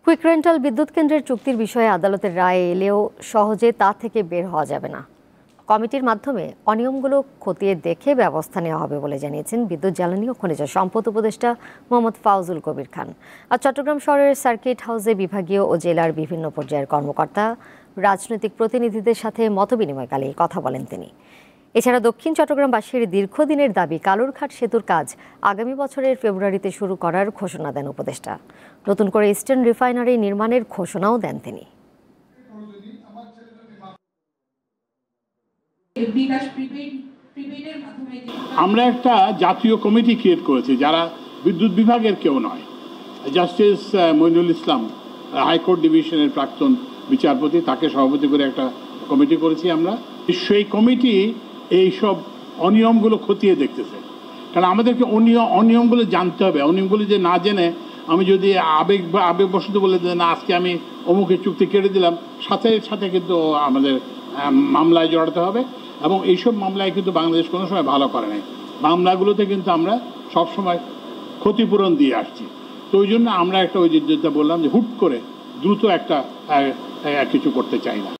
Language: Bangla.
কুইক রেন্টাল বিদ্যুৎ কেন্দ্রের চুক্তির বিষয়ে আদালতের রায় এলেও সহজে তা থেকে বের হওয়া যাবে না। কমিটির মাধ্যমে অনিয়মগুলো খতিয়ে দেখে ব্যবস্থা নেওয়া হবে বলে জানিয়েছেন বিদ্যুৎ, জ্বালানি ও খনিজ সম্পদ উপদেষ্টা মোহাম্মদ ফাউজুল কবির খান। আর চট্টগ্রাম শহরের সার্কিট হাউসে বিভাগীয় ও জেলার বিভিন্ন পর্যায়ের কর্মকর্তা, রাজনৈতিক প্রতিনিধিদের সাথে মতবিনিময়কালে কথা বলেন তিনি। এছাড়া দক্ষিণ চট্টগ্রামবাসীর দীর্ঘদিনের দাবি কালুরঘাট সেতুর কাজ আগামী বছরের ফেব্রুয়ারিতে শুরু করার ঘোষণা দেন উপদেষ্টা। নতুন করে ইস্টার্ন রিফাইনারি নির্মাণের ঘোষণাও দেন তিনি। আমরা একটা জাতীয় কমিটি ক্রিয়েট করেছি যারা বিদ্যুৎ বিভাগের কেউ নয়। জাস্টিস মইনুল ইসলাম, হাইকোর্ট ডিভিশনের প্রাক্তন বিচারপতি, তাকে সভাপতি করে একটা কমিটি করেছি আমরা। সেই কমিটি এইসব অনিয়মগুলো খতিয়ে দেখতেছে, কারণ আমাদেরকে অনিয়মগুলো জানতে হবে। অনিয়মগুলো যে না জেনে আমি যদি আবেগবশত বলে না আজকে আমি অমুকের চুক্তি কেটে দিলাম, সাথে সাথে কিন্তু আমাদের মামলায় জড়াতে হবে। এবং এইসব মামলায় কিন্তু বাংলাদেশ কোনো সময় ভালো করে নাই। মামলাগুলোতে কিন্তু আমরা সবসময় ক্ষতিপূরণ দিয়ে আসছি। তো ওই জন্য আমরা একটা ওই যেটা বললাম যে হুট করে দ্রুত একটা কিছু করতে চাই না।